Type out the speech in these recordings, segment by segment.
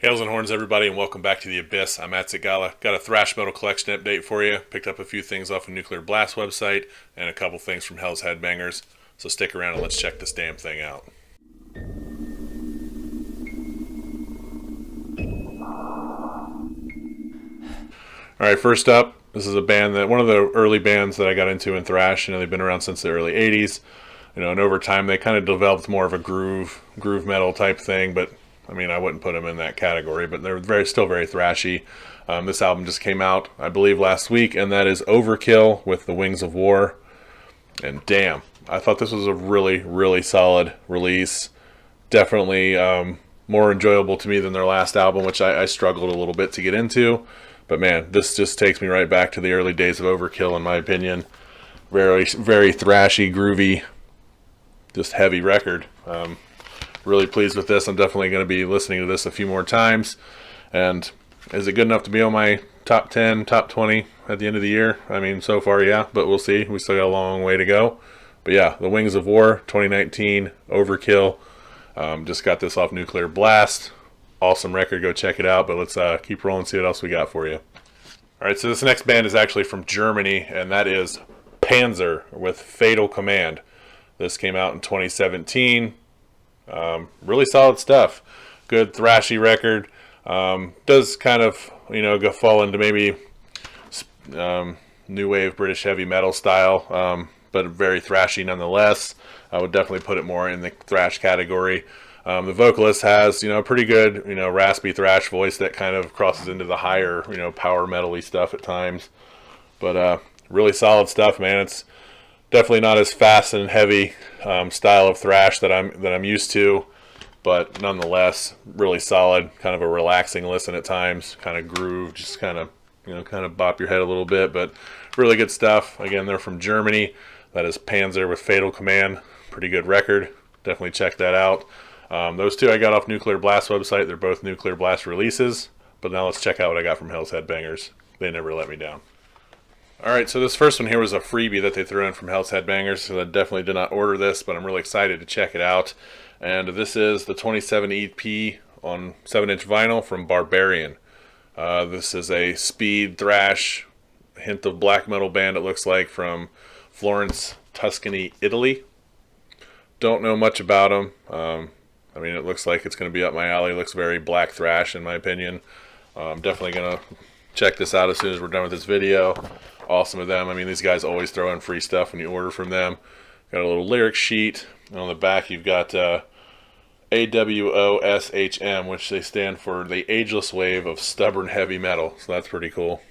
Hails and horns, everybody, and welcome back to the Abyss. I'm at Zagala. Got a thrash metal collection update for you. Picked up a few things off of Nuclear Blast website and a couple things from Hell's Headbangers. So stick around and let's check this damn thing out. All right, first up, this is a band that one of the early bands that I got into in thrash. They've been around since the early '80s. And over time they kind of developed more of a groove metal type thing, but I mean, I wouldn't put them in that category, but they're still very thrashy. This album just came out, I believe, last week, and that is Overkill with the Wings of War. And damn, I thought this was a really, really solid release. Definitely more enjoyable to me than their last album, which I struggled a little bit to get into. But man, this just takes me right back to the early days of Overkill, in my opinion. Very, very thrashy, groovy, just heavy record. Really pleased with this. I'm definitely going to be listening to this a few more times. And is it good enough to be on my top 10, top 20 at the end of the year? I mean, so far, yeah, but we'll see. We still got a long way to go. But yeah, The Wings of War, 2019, Overkill. Just got this off Nuclear Blast. Awesome record. Go check it out. But let's keep rolling, see what else we got for you. All right, so this next band is actually from Germany, and that is Panzer with Fatal Command. This came out in 2017. Really solid stuff. Good thrashy record. Does kind of, go fall into maybe new wave British heavy metal style, but very thrashy nonetheless. I would definitely put it more in the thrash category. The vocalist has, a pretty good, raspy thrash voice that kind of crosses into the higher, power metal-y stuff at times. But really solid stuff, man. It's definitely not as fast and heavy style of thrash that I'm used to, but nonetheless, really solid. Kind of a relaxing listen at times. Kind of groove, just kind of bop your head a little bit, but really good stuff. Again, they're from Germany. That is Panzer with Fatal Command. Pretty good record. Definitely check that out. Those two I got off Nuclear Blast website. They're both Nuclear Blast releases. But now let's check out what I got from Hell's Headbangers. They never let me down. Alright, so this first one here was a freebie that they threw in from Hell's Headbangers, so I definitely did not order this, but I'm really excited to check it out. And this is the 27 EP on 7-inch vinyl from Barbarian. This is a speed thrash, hint of black metal band, it looks like, from Florence, Tuscany, Italy. Don't know much about them. I mean, it looks like it's going to be up my alley. It looks very black thrash, in my opinion. I'm definitely going to check this out as soon as we're done with this video. Awesome of them. I mean, these guys always throw in free stuff when you order from them. Got a little lyric sheet. And on the back, you've got AWOSHM, which they stand for the Ageless Wave of Stubborn Heavy Metal. So that's pretty cool.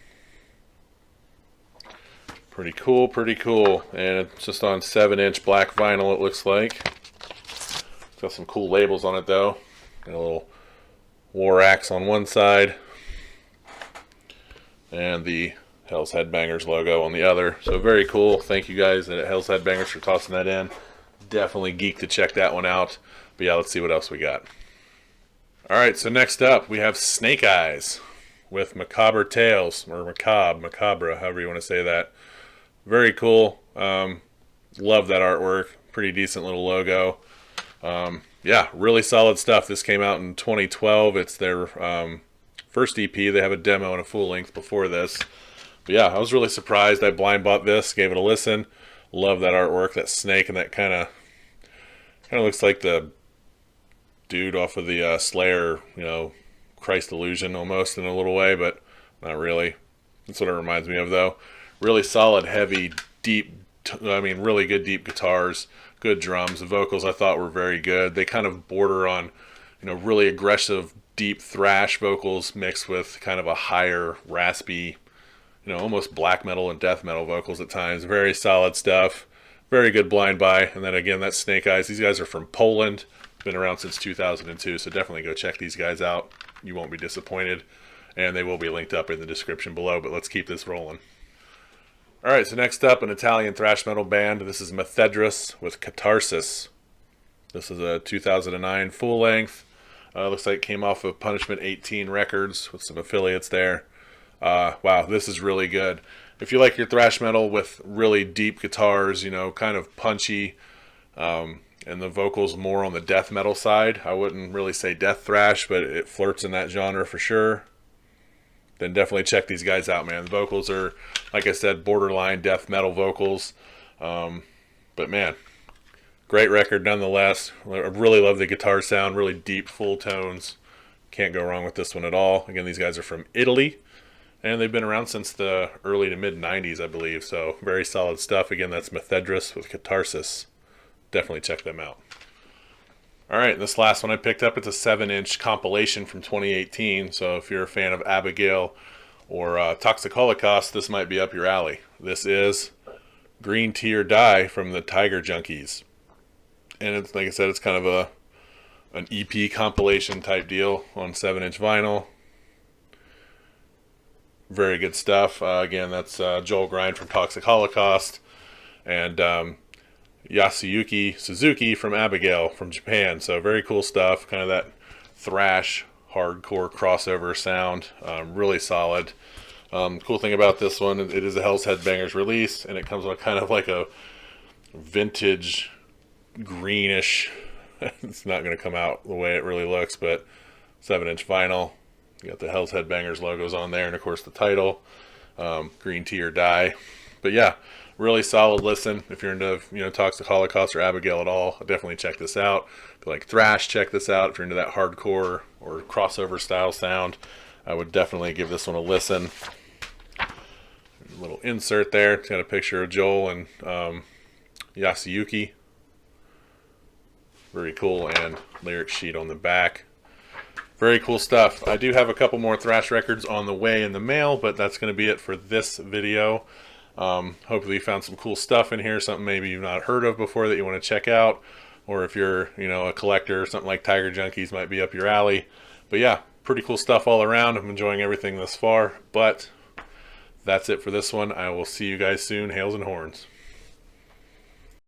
Pretty cool, pretty cool. And it's just on 7-inch black vinyl, it looks like. It's got some cool labels on it, though. Got a little war axe on one side. And the Hell's Headbangers logo on the other. So very cool. Thank you guys at Hell's Headbangers for tossing that in. Definitely geeked to check that one out. But yeah, let's see what else we got. Alright, so next up we have Snake Eyes with Macabre Tales, or Macabre, however you want to say that. Very cool. Love that artwork. Pretty decent little logo. Yeah, really solid stuff. This came out in 2012. It's their first EP. They have a demo and a full length before this. But yeah, I was really surprised. I blind bought this, gave it a listen. Love that artwork, that snake, and that kind of looks like the dude off of the Slayer, Christ Illusion almost in a little way, but not really. That's what it reminds me of, though. Really solid, heavy, deep, really good deep guitars, good drums. The vocals I thought were very good. They kind of border on, really aggressive, deep thrash vocals mixed with kind of a higher, raspy, almost black metal and death metal vocals at times. Very solid stuff. Very good blind buy. And then again, that's Snake Eyes. These guys are from Poland. Been around since 2002, so definitely go check these guys out. You won't be disappointed. And they will be linked up in the description below, but let's keep this rolling. Alright, so next up, an Italian thrash metal band. This is Methedrus with Catharsis. This is a 2009 full length. Looks like it came off of Punishment 18 Records with some affiliates there. Wow, this is really good. If you like your thrash metal with really deep guitars, kind of punchy, and the vocals more on the death metal side. I wouldn't really say death thrash, but it flirts in that genre for sure. Then definitely check these guys out, man. The vocals are, like I said, borderline death metal vocals. But man, great record nonetheless. I really love the guitar sound, really deep, full tones. Can't go wrong with this one at all. Again, these guys are from Italy, and they've been around since the early to mid 90s, I believe. So very solid stuff. Again, that's Methedrus with Catharsis. Definitely check them out. All right, this last one I picked up, it's a 7-inch compilation from 2018. So if you're a fan of Abigail or Toxic Holocaust, this might be up your alley. This is Green Tea or Die from the Tiger Junkies. And it's, like I said, it's kind of an EP compilation type deal on 7-inch vinyl. Very good stuff. Again, that's Joel Grind from Toxic Holocaust, and Yasuyuki Suzuki from Abigail from Japan. So very cool stuff. Kind of that thrash, hardcore crossover sound. Really solid. Cool thing about this one, it is a Hell's Headbangers release, and it comes with kind of like a vintage greenish. It's not going to come out the way it really looks, but 7-inch vinyl. You got the Hell's Headbangers logos on there, and of course the title, Green Tea or Die. But yeah, really solid listen. If you're into, Toxic Holocaust or Abigail at all, definitely check this out. If you like thrash, check this out. If you're into that hardcore or crossover style sound, I would definitely give this one a listen. A little insert there. It's got a picture of Joel and Yasuyuki. Very cool, and lyric sheet on the back. Very cool stuff. I do have a couple more thrash records on the way in the mail, but that's going to be it for this video. Hopefully you found some cool stuff in here, something maybe you've not heard of before that you want to check out, or if you're, a collector, something like Tiger Junkies might be up your alley. But yeah, pretty cool stuff all around. I'm enjoying everything thus far, but that's it for this one. I will see you guys soon. Hails and horns.